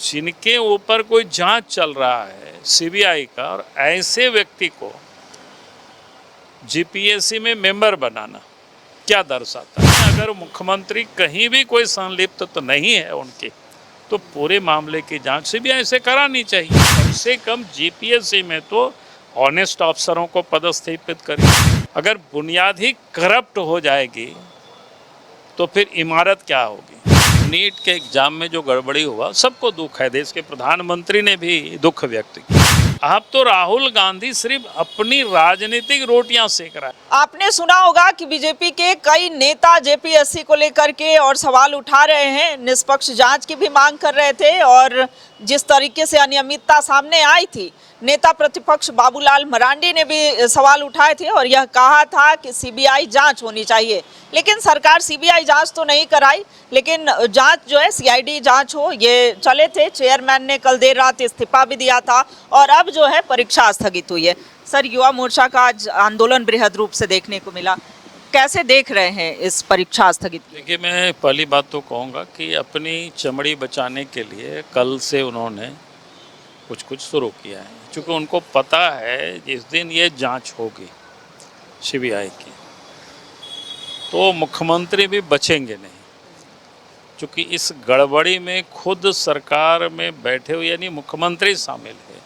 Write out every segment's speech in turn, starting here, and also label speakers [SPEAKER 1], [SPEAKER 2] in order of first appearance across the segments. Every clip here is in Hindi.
[SPEAKER 1] जिनके ऊपर कोई जांच चल रहा है सीबीआई का, और ऐसे व्यक्ति को जीपीएससी में मेंबर बनाना क्या दर्शाता है? अगर मुख्यमंत्री कहीं भी कोई संलिप्त तो नहीं है उनके, तो पूरे मामले की जांच सीबीआई से करानी चाहिए। कम से कम जीपीएससी में तो ऑनेस्ट अफसरों को पदस्थापित करिए। अगर बुनियाद ही करप्ट हो जाएगी तो फिर इमारत क्या होगी? नीट के एग्जाम में जो गड़बड़ी हुआ, सबको दुख है। देश के प्रधानमंत्री ने भी दुख व्यक्त किया। अब तो राहुल गांधी सिर्फ अपनी राजनीतिक रोटियां सेक रहा है।
[SPEAKER 2] आपने सुना होगा कि बीजेपी के कई नेता जेपीएससी को लेकर के और सवाल उठा रहे हैं, निष्पक्ष जांच की भी मांग कर रहे थे। और जिस तरीके से अनियमितता सामने आई थी, नेता प्रतिपक्ष बाबूलाल मरांडी ने भी सवाल उठाए थे और यह कहा था कि सीबीआई जांच होनी चाहिए। लेकिन सरकार सीबीआई जांच तो नहीं कराई, लेकिन जांच जो है सीआईडी जांच हो, ये चले थे। चेयरमैन ने कल देर रात इस्तीफा भी दिया था और अब जो है परीक्षा स्थगित हुई है। सर, युवा मोर्चा का आज आंदोलन बृहद रूप से देखने को मिला, कैसे देख रहे हैं इस परीक्षा स्थगित?
[SPEAKER 1] देखिए, मैं पहली बात तो कहूँगा कि अपनी चमड़ी बचाने के लिए कल से उन्होंने कुछ शुरू किया है, क्योंकि उनको पता है जिस दिन ये जांच होगी सीबीआई की, तो मुख्यमंत्री भी बचेंगे नहीं, क्योंकि इस गड़बड़ी में खुद सरकार में बैठे हुए यानी मुख्यमंत्री शामिल है।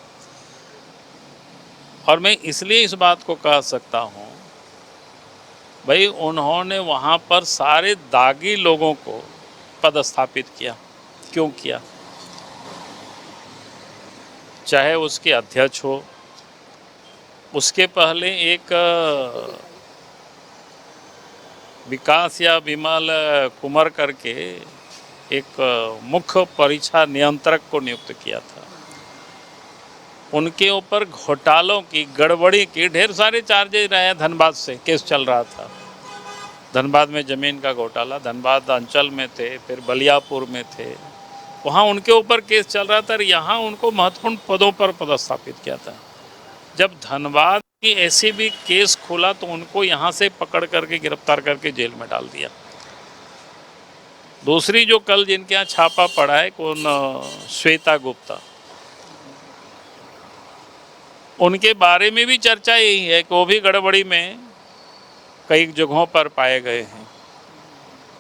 [SPEAKER 1] और मैं इसलिए इस बात को कह सकता हूँ, भाई उन्होंने वहाँ पर सारे दागी लोगों को पदस्थापित किया। क्यों किया? चाहे उसके अध्यक्ष हो, उसके पहले एक विकास या विमल कुमार करके एक मुख्य परीक्षा नियंत्रक को नियुक्त किया था। उनके ऊपर घोटालों की, गड़बड़ी की ढेर सारे चार्जेज रहे हैं। धनबाद से केस चल रहा था, धनबाद में ज़मीन का घोटाला, धनबाद अंचल में थे, फिर बलियापुर में थे, वहाँ उनके ऊपर केस चल रहा था। यहाँ उनको महत्वपूर्ण पदों पर पदस्थापित किया था। जब धनबाद की एसीबी केस खुला तो उनको यहाँ से पकड़ करके गिरफ्तार करके जेल में डाल दिया। दूसरी जो कल जिनके यहाँ छापा पड़ा है, कौन, श्वेता गुप्ता, उनके बारे में भी चर्चा यही है कि वो भी गड़बड़ी में कई जगहों पर पाए गए हैं।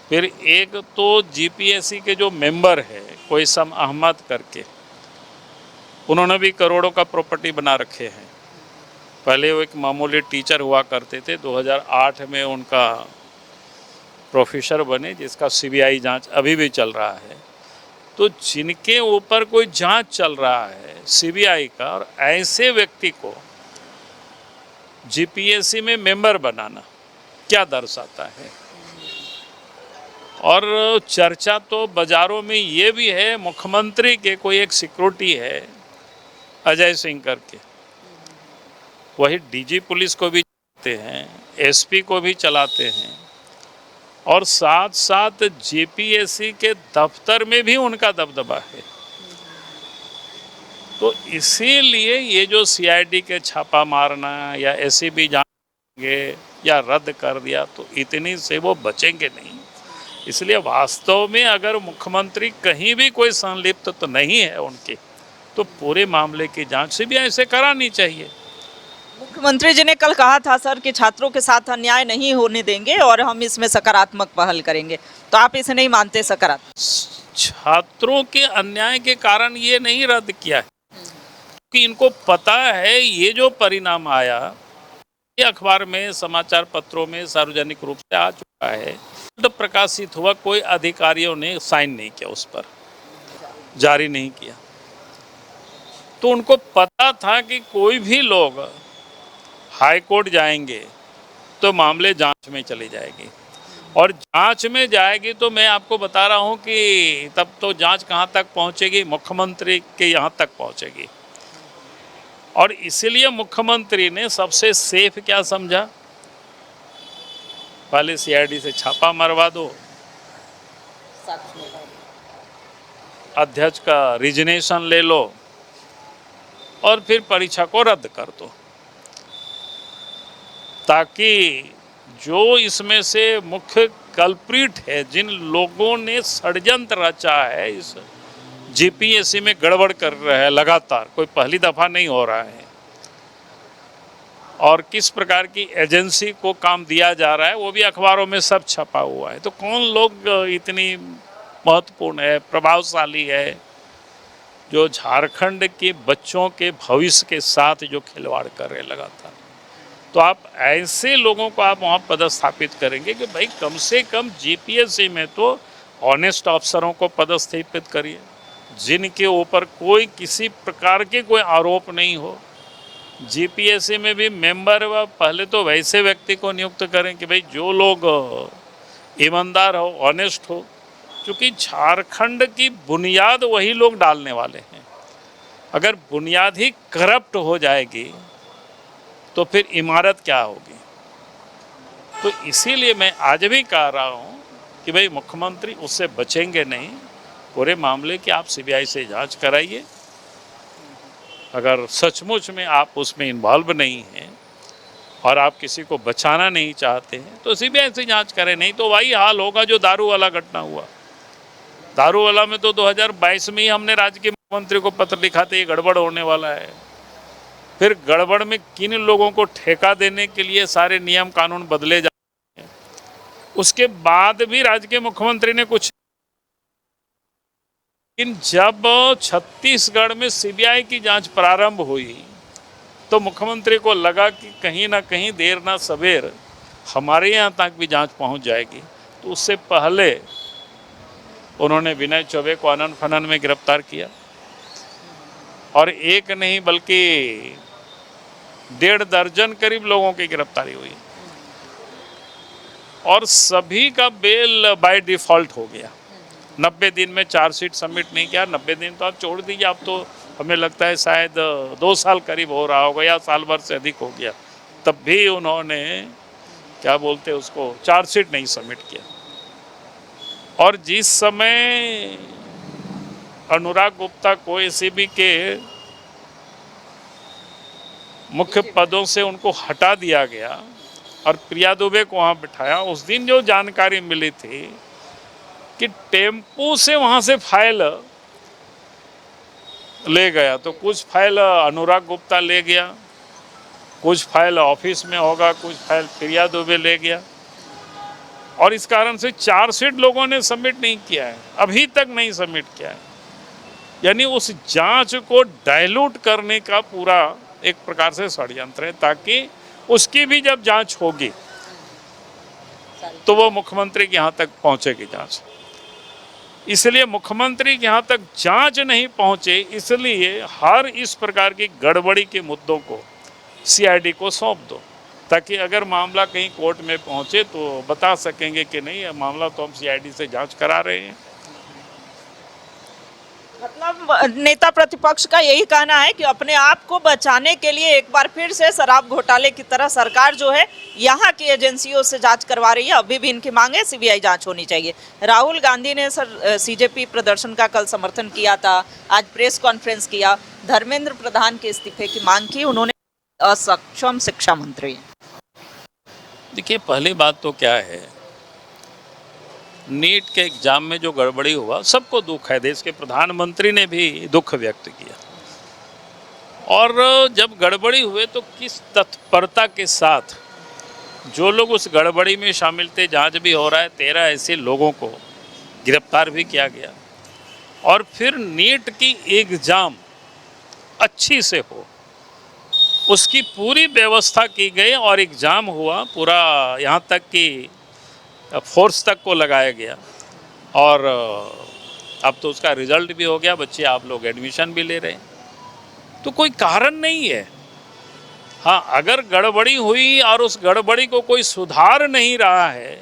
[SPEAKER 1] फिर एक तो जीपीएससी के जो मेंबर है कोयसम अहमद करके, उन्होंने भी करोड़ों का प्रॉपर्टी बना रखे हैं। पहले वो एक मामूली टीचर हुआ करते थे, 2008 में उनका प्रोफेसर बने, जिसका सीबीआई जांच अभी भी चल रहा है। तो जिनके ऊपर कोई जांच चल रहा है सीबीआई का, और ऐसे व्यक्ति को जीपीएससी में मेंबर बनाना क्या दर्शाता है? और चर्चा तो बाजारों में ये भी है, मुख्यमंत्री के कोई एक सिक्योरिटी है अजय सिंह करके, वही डीजी पुलिस को भी चलाते हैं, एसपी को भी चलाते हैं, और साथ साथ जेपीएससी के दफ्तर में भी उनका दबदबा है। तो इसीलिए ये जो सीआईडी के छापा मारना या एसीबी जाएंगे या रद्द कर दिया, तो इतनी से वो बचेंगे नहीं। इसलिए वास्तव में अगर मुख्यमंत्री कहीं भी कोई संलिप्त तो नहीं है उनके, तो पूरे मामले की जांच सीबीआई से करानी चाहिए।
[SPEAKER 2] मुख्यमंत्री जी ने कल कहा था सर कि छात्रों के साथ अन्याय नहीं होने देंगे और हम इसमें सकारात्मक पहल करेंगे, तो आप इसे नहीं मानते सकारात्मक?
[SPEAKER 1] छात्रों के अन्याय के कारण ये नहीं रद्द किया है, क्योंकि इनको पता है ये जो परिणाम आया, ये अखबार में, समाचार पत्रों में सार्वजनिक रूप से आ चुका है, तो प्रकाशित हुआ, कोई अधिकारियों ने साइन नहीं किया, उस पर जारी नहीं किया। तो उनको पता था कि कोई भी लोग हाई कोर्ट जाएंगे तो मामले जांच में चली जाएगी, और जांच में जाएगी तो मैं आपको बता रहा हूं कि तब तो जांच कहां तक पहुंचेगी? मुख्यमंत्री के यहां तक पहुंचेगी। और इसीलिए मुख्यमंत्री ने सबसे सेफ क्या समझा? पहले सीआईडी से छापा मरवा दो, अध्यक्ष का रिजनेशन ले लो, और फिर परीक्षा को रद्द कर दो, ताकि जो इसमें से मुख्य कल्प्रिट है, जिन लोगों ने षड्यंत्र रचा है इस जीपीएससी में गड़बड़ कर रहा है लगातार, कोई पहली दफ़ा नहीं हो रहा है, और किस प्रकार की एजेंसी को काम दिया जा रहा है वो भी अखबारों में सब छपा हुआ है। तो कौन लोग इतनी महत्वपूर्ण है, प्रभावशाली है, जो झारखंड के बच्चों के भविष्य के साथ जो खिलवाड़ कर रहे लगातार। तो आप ऐसे लोगों को आप वहाँ पदस्थापित करेंगे कि भाई कम से कम जीपीएससी में तो ऑनेस्ट अफसरों को पदस्थापित करिए, जिनके ऊपर कोई किसी प्रकार के कोई आरोप नहीं हो। जीपीएससी में भी मेंबर व पहले तो वैसे व्यक्ति को नियुक्त करें कि भाई जो लोग ईमानदार हो, ऑनेस्ट हो, क्योंकि झारखंड की बुनियाद वही लोग डालने वाले हैं। अगर बुनियाद ही करप्ट हो जाएगी तो फिर इमारत क्या होगी। तो इसीलिए मैं आज भी कह रहा हूँ कि भाई मुख्यमंत्री उससे बचेंगे नहीं। पूरे मामले की आप सीबीआई से जांच कराइए। अगर सचमुच में आप उसमें इन्वॉल्व नहीं हैं और आप किसी को बचाना नहीं चाहते हैं तो सीबीआई से जांच करें, नहीं तो वही हाल होगा जो दारू वाला घटना हुआ। दारू वाला में तो 2022 में ही हमने राज्य के मुख्यमंत्री को पत्र लिखा था ये गड़बड़ होने वाला है। फिर गड़बड़ में किन लोगों को ठेका देने के लिए सारे नियम कानून बदले जाते हैं, उसके बाद भी राज्य के मुख्यमंत्री ने कुछ। लेकिन जब छत्तीसगढ़ में सीबीआई की जांच प्रारंभ हुई तो मुख्यमंत्री को लगा कि कहीं ना कहीं देर ना सवेर हमारे यहाँ तक भी जांच पहुँच जाएगी। तो उससे पहले उन्होंने विनय चौबे को अनन फनन में गिरफ्तार किया, और एक नहीं बल्कि 1.5 दर्जन करीब लोगों की गिरफ्तारी हुई, और सभी का बेल बाय डिफ़ॉल्ट हो गया। 90 दिन में चार्जशीट सबमिट नहीं किया। 90 दिन तो आप छोड़ दीजिए, अब तो हमें लगता है शायद 2 साल करीब हो रहा होगा या साल भर से अधिक हो गया, तब भी उन्होंने क्या बोलते उसको चार्जशीट नहीं सबमिट किया। और जिस समय अनुराग गुप्ता को एसीबी के मुख्य पदों से उनको हटा दिया गया और प्रिया दुबे को वहाँ बिठाया, उस दिन जो जानकारी मिली थी कि टेम्पू से वहाँ से फाइल ले गया, तो कुछ फाइल अनुराग गुप्ता ले गया, कुछ फाइल ऑफिस में होगा, कुछ फाइल प्रिया दुबे ले गया, और इस कारण से चार्जशीट लोगों ने सबमिट नहीं किया है, अभी तक नहीं सबमिट किया है। यानी उस जांच को डाइल्यूट करने का पूरा एक प्रकार से षड्यंत्र है, ताकि उसकी भी जब जांच होगी तो वो मुख्यमंत्री के यहाँ तक पहुँचेगी जांच। इसलिए मुख्यमंत्री के यहाँ तक जांच नहीं पहुँचे, इसलिए हर इस प्रकार की गड़बड़ी के मुद्दों को सीआईडी को सौंप दो, ताकि अगर मामला कहीं कोर्ट में पहुँचे तो बता सकेंगे कि नहीं ये मामला तो हम सीआईडी से जांच करा रहे हैं।
[SPEAKER 2] मतलब नेता प्रतिपक्ष का यही कहना है कि अपने आप को बचाने के लिए एक बार फिर से शराब घोटाले की तरह सरकार जो है यहाँ की एजेंसियों से जांच करवा रही है। अभी भी इनकी मांग है सीबीआई जांच होनी चाहिए। राहुल गांधी ने सर सीजेपी प्रदर्शन का कल समर्थन किया था, आज प्रेस कॉन्फ्रेंस किया, धर्मेंद्र प्रधान के इस्तीफे की मांग की उन्होंने। असक्षम शिक्षा मंत्री,
[SPEAKER 1] देखिए पहली बात तो क्या है, नीट के एग्जाम में जो गड़बड़ी हुआ सबको दुख है, देश के प्रधानमंत्री ने भी दुख व्यक्त किया, और जब गड़बड़ी हुए तो किस तत्परता के साथ जो लोग उस गड़बड़ी में शामिल थे, जांच भी हो रहा है, 13 ऐसे लोगों को गिरफ्तार भी किया गया, और फिर नीट की एग्ज़ाम अच्छी से हो उसकी पूरी व्यवस्था की गई, और एग्ज़ाम हुआ पूरा, यहाँ तक कि फोर्स तक को लगाया गया, और अब तो उसका रिजल्ट भी हो गया, बच्चे आप लोग एडमिशन भी ले रहे हैं, तो कोई कारण नहीं है। हाँ, अगर गड़बड़ी हुई और उस गड़बड़ी को कोई सुधार नहीं रहा है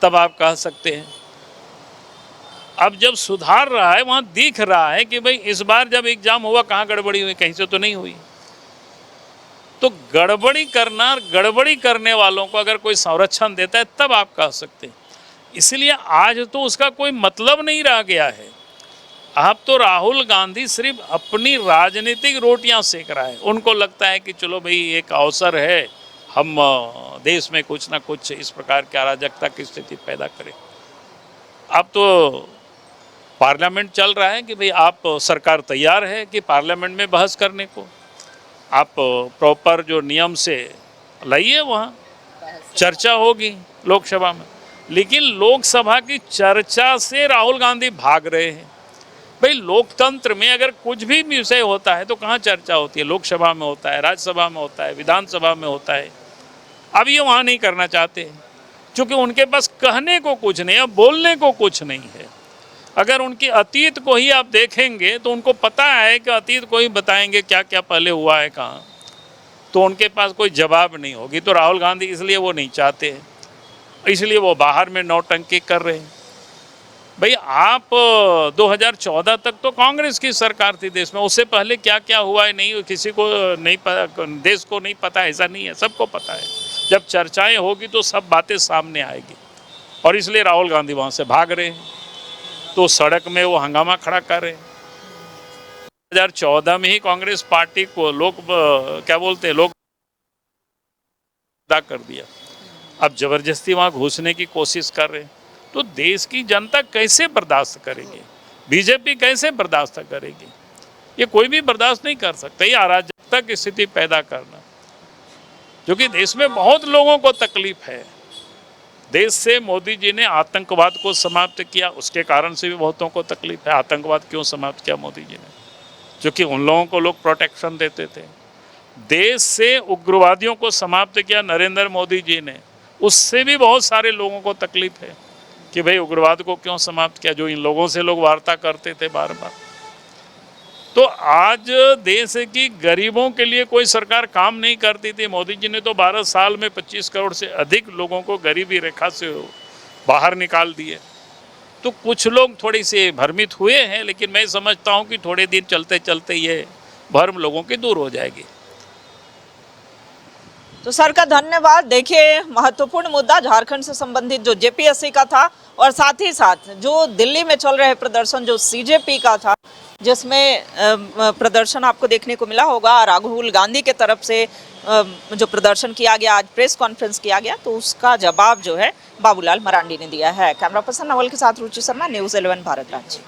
[SPEAKER 1] तब आप कह सकते हैं। अब जब सुधार रहा है, वहाँ दिख रहा है कि भाई इस बार जब एग्ज़ाम हुआ कहाँ गड़बड़ी हुई, कहीं से तो नहीं हुई। तो गड़बड़ी करना, गड़बड़ी करने वालों को अगर कोई संरक्षण देता है तब आप कह सकते हैं। इसलिए आज तो उसका कोई मतलब नहीं रह गया है। अब तो राहुल गांधी सिर्फ अपनी राजनीतिक रोटियां सेक रहा है। उनको लगता है कि चलो भाई एक अवसर है, हम देश में कुछ ना कुछ इस प्रकार की अराजकता की स्थिति पैदा करें। अब तो पार्लियामेंट चल रहा है कि भाई आप सरकार तैयार है कि पार्लियामेंट में बहस करने को, आप प्रॉपर जो नियम से लाइए, वहाँ चर्चा होगी लोकसभा में। लेकिन लोकसभा की चर्चा से राहुल गांधी भाग रहे हैं। भाई लोकतंत्र में अगर कुछ भी विषय होता है तो कहाँ चर्चा होती है? लोकसभा में होता है, राज्यसभा में होता है, विधानसभा में होता है। अब ये वहाँ नहीं करना चाहते क्योंकि उनके पास कहने को कुछ नहीं है, बोलने को कुछ नहीं है। अगर उनके अतीत को ही आप देखेंगे तो उनको पता है कि अतीत को ही बताएंगे क्या क्या पहले हुआ है कहाँ, तो उनके पास कोई जवाब नहीं होगी। तो राहुल गांधी इसलिए वो नहीं चाहते हैं, इसलिए वो बाहर में नौटंकी कर रहे हैं। भाई आप 2014 तक तो कांग्रेस की सरकार थी देश में, उससे पहले क्या क्या हुआ है नहीं किसी को नहीं पता, देश को नहीं पता, ऐसा नहीं है, सबको पता है। जब चर्चाएं होगी तो सब बातें सामने आएगी और इसलिए राहुल गांधी वहाँ से भाग रहे हैं। तो सड़क में वो हंगामा खड़ा कर रहे हैं। 2014 में ही कांग्रेस पार्टी को लोग कर दिया, अब जबरदस्ती वहाँ घुसने की कोशिश कर रहे हैं। तो देश की जनता कैसे बर्दाश्त करेगी? बीजेपी कैसे बर्दाश्त करेगी? ये कोई भी बर्दाश्त नहीं कर सकता। ये अराजकता की स्थिति पैदा करना, जो कि देश में बहुत लोगों को तकलीफ है। देश से मोदी जी ने आतंकवाद को समाप्त किया, उसके कारण से भी बहुतों को तकलीफ है। आतंकवाद क्यों समाप्त किया मोदी जी ने? क्योंकि उन लोगों को लोग प्रोटेक्शन देते थे। देश से उग्रवादियों को समाप्त किया नरेंद्र मोदी जी ने, उससे भी बहुत सारे लोगों को तकलीफ है कि भाई उग्रवाद को क्यों समाप्त किया, जो इन लोगों से लोग वार्ता करते थे बार बार। तो आज देश की गरीबों के लिए कोई सरकार काम नहीं करती थी। मोदी जी ने तो 12 साल में 25 करोड़ से अधिक लोगों को गरीबी रेखा से बाहर निकाल दिए। तो कुछ लोग थोड़ी से भ्रमित हुए हैं, लेकिन मैं समझता हूं कि थोड़े दिन चलते चलते ये भ्रम लोगों की दूर हो जाएगी।
[SPEAKER 2] तो सर का धन्यवाद। देखिए, महत्वपूर्ण मुद्दा झारखंड से संबंधित जो जेपीएससी का था और साथ ही साथ जो दिल्ली में चल रहे प्रदर्शन जो सीजेपी का था, जिसमें प्रदर्शन आपको देखने को मिला होगा राहुल गांधी के तरफ से जो प्रदर्शन किया गया, आज प्रेस कॉन्फ्रेंस किया गया, तो उसका जवाब जो है बाबूलाल मरांडी ने दिया है। कैमरा पर्सन नवल के साथ रुचि शर्मा, न्यूज़ 11 भारत राज्य।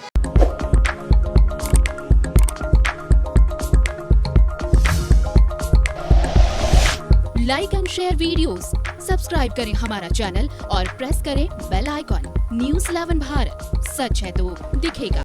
[SPEAKER 3] Like and share videos, subscribe करें हमारा चैनल और प्रेस करें बेल आइकॉन। न्यूज़ 11 भारत, सच है तो दिखेगा।